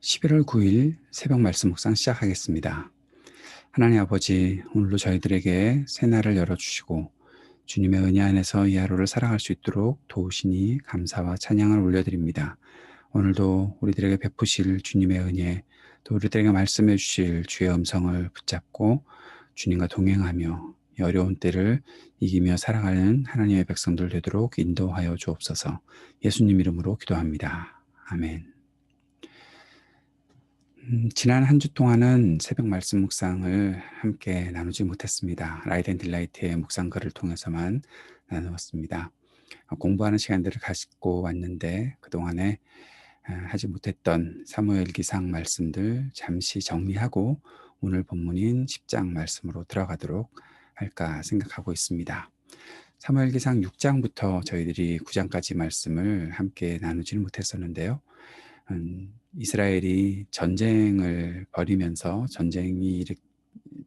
11월 9일 새벽 말씀 묵상 시작하겠습니다. 하나님 아버지, 오늘도 저희들에게 새날을 열어주시고 주님의 은혜 안에서 이 하루를 살아갈 수 있도록 도우시니 감사와 찬양을 올려드립니다. 오늘도 우리들에게 베푸실 주님의 은혜, 또 우리들에게 말씀해 주실 주의 음성을 붙잡고 주님과 동행하며 이 어려운 때를 이기며 살아가는 하나님의 백성들 되도록 인도하여 주옵소서. 예수님 이름으로 기도합니다. 아멘. 지난 한 주 동안은 새벽 말씀 묵상을 함께 나누지 못했습니다. 라이트 앤 딜라이트의 묵상글을 통해서만 나누었습니다. 공부하는 시간들을 가지고 왔는데 그동안에 하지 못했던 사무엘기상 말씀들 잠시 정리하고 오늘 본문인 10장 말씀으로 들어가도록 할까 생각하고 있습니다. 사무엘기상 6장부터 저희들이 9장까지 말씀을 함께 나누지는 못했었는데요. 이스라엘이 전쟁을 벌이면서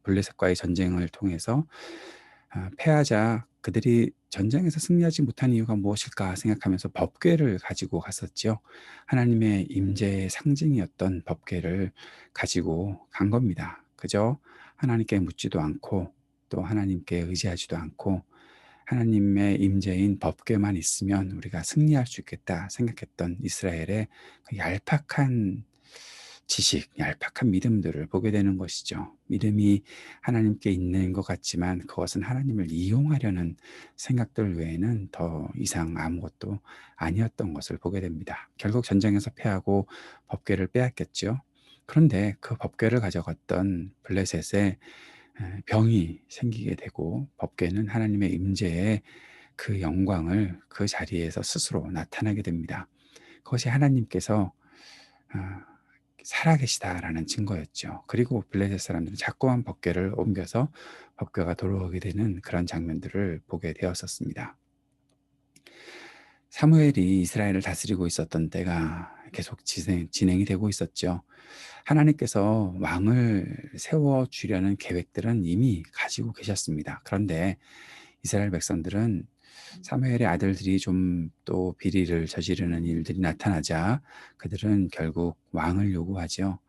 블레셋과의 전쟁을 통해서 패하자 그들이 전쟁에서 승리하지 못한 이유가 무엇일까 생각하면서 법궤를 가지고 갔었죠. 하나님의 임재의 상징이었던 법궤를 가지고 간 겁니다. 그저 하나님께 묻지도 않고 또 하나님께 의지하지도 않고 하나님의 임재인 법궤만 있으면 우리가 승리할 수 있겠다 생각했던 이스라엘의 그 얄팍한 지식, 얄팍한 믿음들을 보게 되는 것이죠. 믿음이 하나님께 있는 것 같지만 그것은 하나님을 이용하려는 생각들 외에는 더 이상 아무것도 아니었던 것을 보게 됩니다. 결국 전쟁에서 패하고 법궤를 빼앗겼죠. 그런데 그 법궤를 가져갔던 블레셋의 병이 생기게 되고 법궤는 하나님의 임재의 그 영광을 그 자리에서 스스로 나타나게 됩니다. 그것이 하나님께서 살아계시다라는 증거였죠. 그리고 블레셋 사람들은 자꾸만 법궤를 옮겨서 법궤가 돌아오게 되는 그런 장면들을 보게 되었었습니다. 사무엘이 이스라엘을 다스리고 있었던 때가 계속 진행이 되고 있었죠. 하나님께서 왕을 세워주려는 계획들은 이미 가지고 계셨습니다. 그런데 이스라엘 백성들은 사무엘의 아들들이 좀 또 비리를 저지르는 일들이 나타나자 그들은 결국 왕을 요구하죠.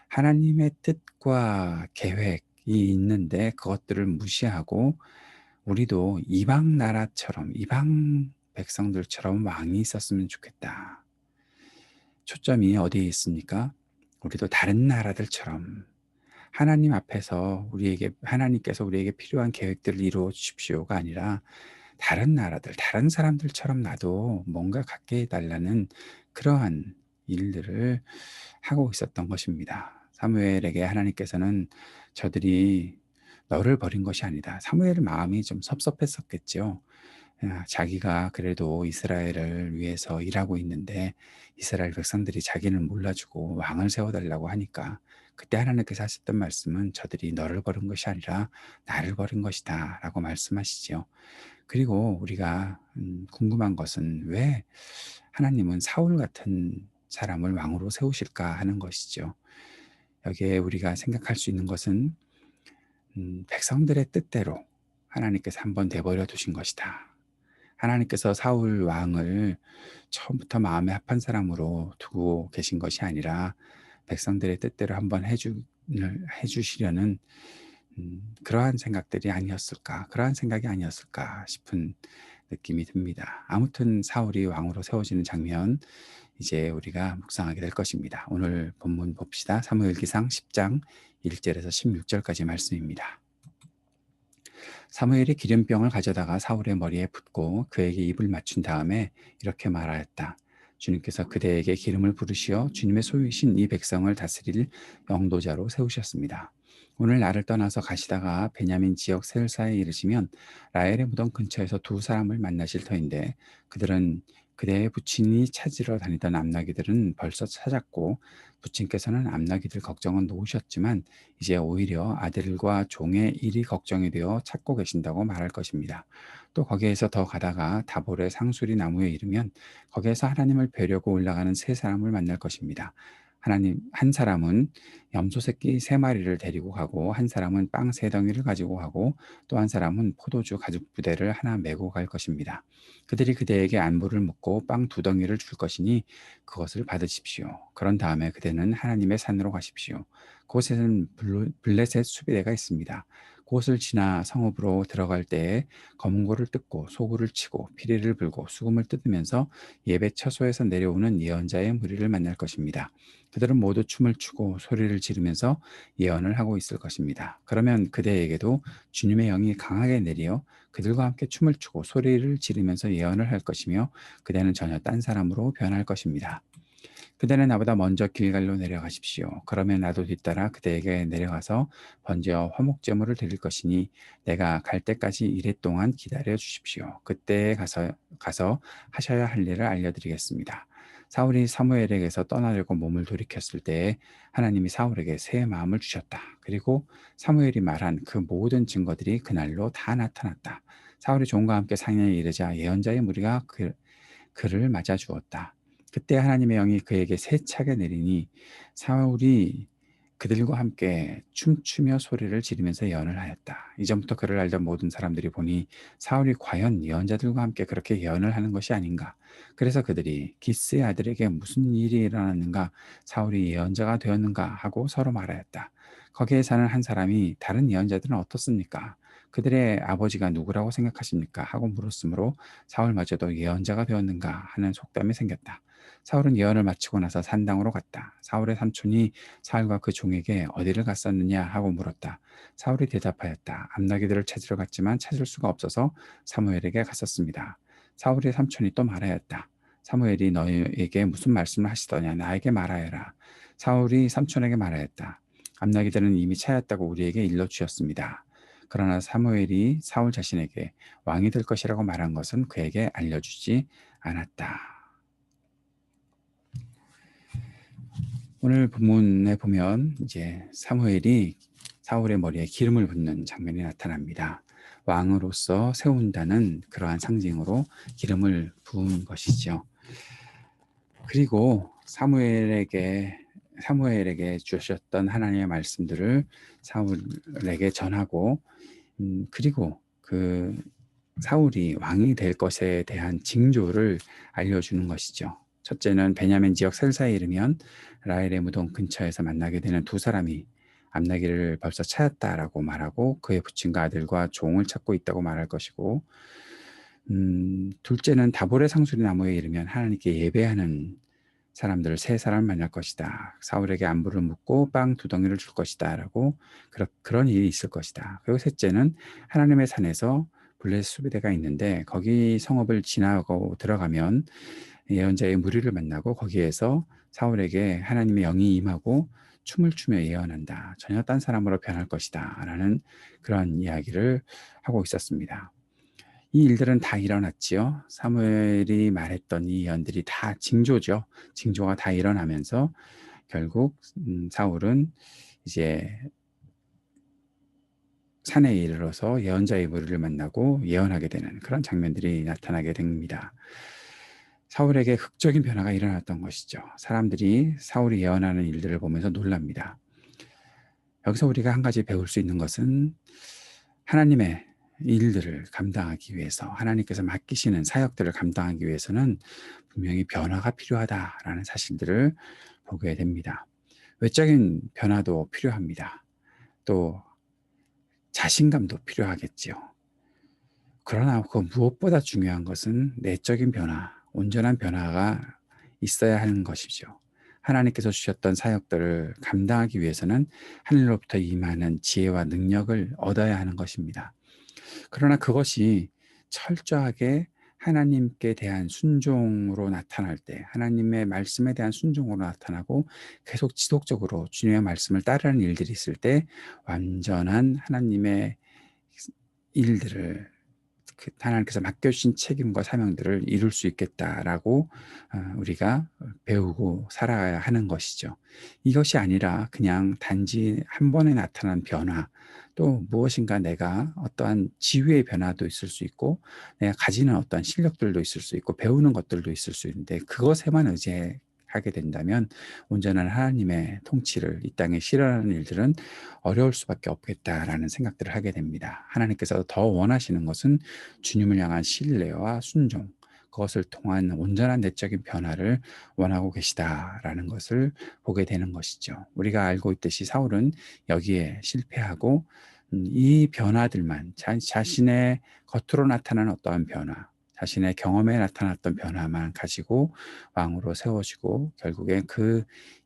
하나님의 뜻과 계획이 있는데 그것들을 무시하고 우리도 이방 나라처럼 이방 백성들처럼 왕이 있었으면 좋겠다. 초점이 어디에 있습니까? 우리도 다른 나라들처럼 하나님 앞에서 하나님께서 우리에게 필요한 계획들을 이루어 주십시오가 아니라 다른 나라들, 다른 사람들처럼 나도 뭔가 갖게 해달라는 그러한 일들을 하고 있었던 것입니다. 사무엘에게 하나님께서는 저들이 너를 버린 것이 아니다. 사무엘의 마음이 좀 섭섭했었겠죠. 자기가 그래도 이스라엘을 위해서 일하고 있는데 이스라엘 백성들이 자기를 몰라주고 왕을 세워달라고 하니까 그때 하나님께서 하셨던 말씀은 저들이 너를 버린 것이 아니라 나를 버린 것이다 라고 말씀하시죠. 그리고 우리가 궁금한 것은 왜 하나님은 사울 같은 사람을 왕으로 세우실까 하는 것이죠. 여기에 우리가 생각할 수 있는 것은 백성들의 뜻대로 하나님께서 한번 내버려 두신 것이다. 하나님께서 사울 왕을 처음부터 마음에 합한 사람으로 두고 계신 것이 아니라 백성들의 뜻대로 한번 해주시려는 그러한 생각들이 아니었을까, 그러한 생각이 아니었을까 싶은 느낌이 듭니다. 아무튼 사울이 왕으로 세워지는 장면 이제 우리가 묵상하게 될 것입니다. 오늘 본문 봅시다. 사무엘기상 10장 1절에서 16절까지 말씀입니다. 사무엘이 기름병을 가져다가 사울의 머리에 붓고 그에게 입을 맞춘 다음에 이렇게 말하였다. 주님께서 그대에게 기름을 부으시어 주님의 소유이신 이 백성을 다스릴 영도자로 세우셨습니다. 오늘 나를 떠나서 가시다가 베냐민 지역 셀사에 이르시면 라헬의 무덤 근처에서 두 사람을 만나실 터인데 그들은 그대의 부친이 찾으러 다니던 암나귀들은 벌써 찾았고 부친께서는 암나귀들 걱정은 놓으셨지만 이제 오히려 아들과 종의 일이 걱정이 되어 찾고 계신다고 말할 것입니다. 또 거기에서 더 가다가 다볼의 상수리 나무에 이르면 거기에서 하나님을 뵈려고 올라가는 세 사람을 만날 것입니다. 하나님, 한 사람은 염소 새끼 3마리를 데리고 가고, 한 사람은 빵 3덩이를 가지고 가고, 또 한 사람은 포도주 가죽 부대를 하나 메고 갈 것입니다. 그들이 그대에게 안부를 묻고 빵 2덩이를 줄 것이니 그것을 받으십시오. 그런 다음에 그대는 하나님의 산으로 가십시오. 그곳에는 블레셋 수비대가 있습니다. 그곳을 지나 성읍으로 들어갈 때에 검은고를 뜯고 소구를 치고 피리를 불고 수금을 뜯으면서 예배 처소에서 내려오는 예언자의 무리를 만날 것입니다. 그들은 모두 춤을 추고 소리를 지르면서 예언을 하고 있을 것입니다. 그러면 그대에게도 주님의 영이 강하게 내려 그들과 함께 춤을 추고 소리를 지르면서 예언을 할 것이며 그대는 전혀 딴 사람으로 변할 것입니다. 그대는 나보다 먼저 길갈로 내려가십시오. 그러면 나도 뒤따라 그대에게 내려가서 번제와 화목제물을 드릴 것이니 내가 갈 때까지 이래 동안 기다려 주십시오. 그때에 가서 하셔야 할 일을 알려드리겠습니다. 사울이 사무엘에게서 떠나려고 몸을 돌이켰을 때에 하나님이 사울에게 새 마음을 주셨다. 그리고 사무엘이 말한 그 모든 증거들이 그날로 다 나타났다. 사울이 종과 함께 상년에 이르자 예언자의 무리가 그를 맞아 주었다. 그때 하나님의 영이 그에게 세차게 내리니 사울이 그들과 함께 춤추며 소리를 지르면서 예언을 하였다. 이전부터 그를 알던 모든 사람들이 보니 사울이 과연 예언자들과 함께 그렇게 예언을 하는 것이 아닌가. 그래서 그들이 기스의 아들에게 무슨 일이 일어났는가, 사울이 예언자가 되었는가 하고 서로 말하였다. 거기에 사는 한 사람이 다른 예언자들은 어떻습니까? 그들의 아버지가 누구라고 생각하십니까? 하고 물었으므로 사울마저도 예언자가 되었는가 하는 속담이 생겼다. 사울은 예언을 마치고 나서 산당으로 갔다. 사울의 삼촌이 사울과 그 종에게 어디를 갔었느냐 하고 물었다. 사울이 대답하였다. 암나기들을 찾으러 갔지만 찾을 수가 없어서 사무엘에게 갔었습니다. 사울의 삼촌이 또 말하였다. 사무엘이 너에게 무슨 말씀을 하시더냐 나에게 말하여라. 사울이 삼촌에게 말하였다. 암나기들은 이미 차였다고 우리에게 일러주었습니다. 그러나 사무엘이 사울 자신에게 왕이 될 것이라고 말한 것은 그에게 알려주지 않았다. 오늘 본문에 보면 이제 사무엘이 사울의 머리에 기름을 붓는 장면이 나타납니다. 왕으로서 세운다는 그러한 상징으로 기름을 부은 것이죠. 그리고 사무엘에게 주셨던 하나님의 말씀들을 사울에게 전하고 그리고 그 사울이 왕이 될 것에 대한 징조를 알려주는 것이죠. 첫째는 베냐민 지역 셀사에 이르면 라헬의 무덤 근처에서 만나게 되는 두 사람이 암나기를 벌써 찾았다라고 말하고 그의 부친과 아들과 종을 찾고 있다고 말할 것이고, 둘째는 다볼의 상수리 나무에 이르면 하나님께 예배하는 사람들 3사람을 만날 것이다. 사울에게 안부를 묻고 빵 2덩이를 줄 것이다 라고 그런 일이 있을 것이다. 그리고 셋째는 하나님의 산에서 블레셋 수비대가 있는데 거기 성읍을 지나고 들어가면 예언자의 무리를 만나고 거기에서 사울에게 하나님의 영이 임하고 춤을 추며 예언한다. 전혀 딴 사람으로 변할 것이다 라는 그런 이야기를 하고 있었습니다. 이 일들은 다 일어났지요. 사무엘이 말했던 이 예언들이 다 징조죠. 징조가 다 일어나면서 결국 사울은 이제 산에 이르러서 예언자의 무리를 만나고 예언하게 되는 그런 장면들이 나타나게 됩니다. 사울에게 극적인 변화가 일어났던 것이죠. 사람들이 사울이 예언하는 일들을 보면서 놀랍니다. 여기서 우리가 한 가지 배울 수 있는 것은 하나님의 일들을 감당하기 위해서, 하나님께서 맡기시는 사역들을 감당하기 위해서는 분명히 변화가 필요하다라는 사실들을 보게 됩니다. 외적인 변화도 필요합니다. 또 자신감도 필요하겠지요. 그러나 그 무엇보다 중요한 것은 내적인 변화, 온전한 변화가 있어야 하는 것이죠. 하나님께서 주셨던 사역들을 감당하기 위해서는 하늘로부터 임하는 지혜와 능력을 얻어야 하는 것입니다. 그러나 그것이 철저하게 하나님께 대한 순종으로 나타날 때, 하나님의 말씀에 대한 순종으로 나타나고 계속 지속적으로 주님의 말씀을 따르는 일들이 있을 때 완전한 하나님의 일들을, 하나님께서 맡겨주신 책임과 사명들을 이룰 수 있겠다라고 우리가 배우고 살아야 하는 것이죠. 이것이 아니라 그냥 단지 한 번에 나타난 변화, 또 무엇인가 내가 어떠한 지위의 변화도 있을 수 있고 내가 가지는 어떠한 실력들도 있을 수 있고 배우는 것들도 있을 수 있는데 그것에만 의지할 하게 된다면 온전한 하나님의 통치를 이 땅에 실현하는 일들은 어려울 수밖에 없겠다라는 생각들을 하게 됩니다. 하나님께서 더 원하시는 것은 주님을 향한 신뢰와 순종, 그것을 통한 온전한 내적인 변화를 원하고 계시다라는 것을 보게 되는 것이죠. 우리가 알고 있듯이 사울은 여기에 실패하고 이 변화들만 자신의 겉으로 나타나는 어떠한 변화, 자신의 경험에 나타났던 변화만 가지고 왕으로 세워지고 결국에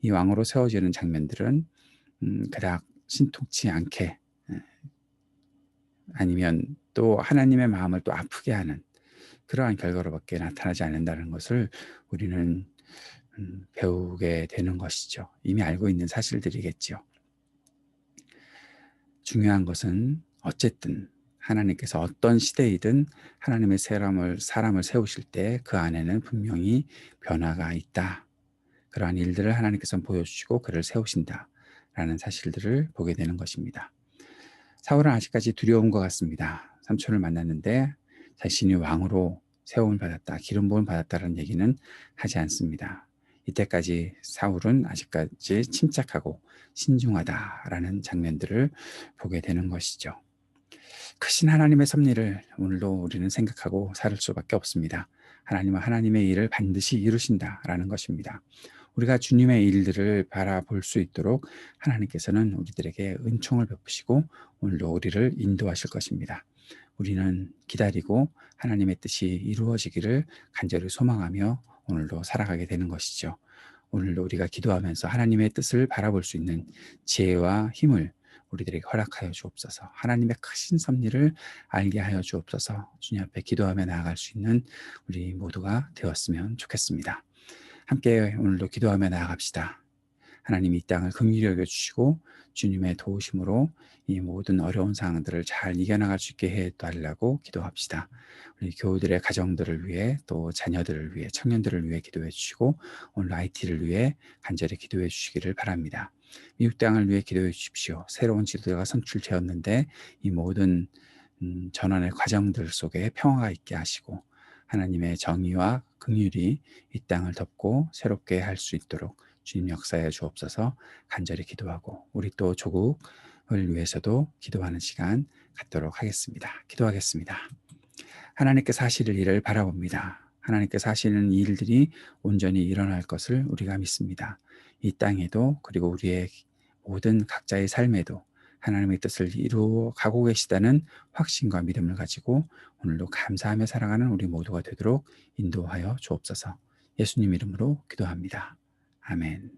이 왕으로 세워지는 장면들은 그닥 신통치 않게 아니면 또 하나님의 마음을 또 아프게 하는 그러한 결과로밖에 나타나지 않는다는 것을 우리는 배우게 되는 것이죠. 이미 알고 있는 사실들이겠죠. 중요한 것은 어쨌든 하나님께서 어떤 시대이든 하나님의 사람을 세우실 때 그 안에는 분명히 변화가 있다. 그러한 일들을 하나님께서는 보여주시고 그를 세우신다라는 사실들을 보게 되는 것입니다. 사울은 아직까지 두려운 것 같습니다. 삼촌을 만났는데 자신이 왕으로 세움을 받았다, 기름 부음을 받았다는 얘기는 하지 않습니다. 이때까지 사울은 아직까지 침착하고 신중하다라는 장면들을 보게 되는 것이죠. 크신 하나님의 섭리를 오늘도 우리는 생각하고 살 수밖에 없습니다. 하나님은 하나님의 일을 반드시 이루신다라는 것입니다. 우리가 주님의 일들을 바라볼 수 있도록 하나님께서는 우리들에게 은총을 베푸시고 오늘도 우리를 인도하실 것입니다. 우리는 기다리고 하나님의 뜻이 이루어지기를 간절히 소망하며 오늘도 살아가게 되는 것이죠. 오늘도 우리가 기도하면서 하나님의 뜻을 바라볼 수 있는 지혜와 힘을 우리들에게 허락하여 주옵소서. 하나님의 크신 섭리를 알게 하여 주옵소서. 주님 앞에 기도하며 나아갈 수 있는 우리 모두가 되었으면 좋겠습니다. 함께 오늘도 기도하며 나아갑시다. 하나님이 이 땅을 긍휼히 여겨주시고 주님의 도우심으로 이 모든 어려운 상황들을 잘 이겨나갈 수 있게 해달라고 기도합시다. 우리 교우들의 가정들을 위해 또 자녀들을 위해 청년들을 위해 기도해 주시고 오늘 IT를 위해 간절히 기도해 주시기를 바랍니다. 미국 땅을 위해 기도해 주십시오. 새로운 지도자가 선출되었는데 이 모든 전환의 과정들 속에 평화가 있게 하시고 하나님의 정의와 긍휼이 이 땅을 덮고 새롭게 할 수 있도록 주님 역사해 주옵소서. 간절히 기도하고 우리 또 조국을 위해서도 기도하는 시간 갖도록 하겠습니다. 기도하겠습니다. 하나님께서 하실 일을 바라봅니다. 하나님께서 하시는 일들이 온전히 일어날 것을 우리가 믿습니다. 이 땅에도 그리고 우리의 모든 각자의 삶에도 하나님의 뜻을 이루어 가고 계시다는 확신과 믿음을 가지고 오늘도 감사하며 살아가는 우리 모두가 되도록 인도하여 주옵소서. 예수님 이름으로 기도합니다. 아멘.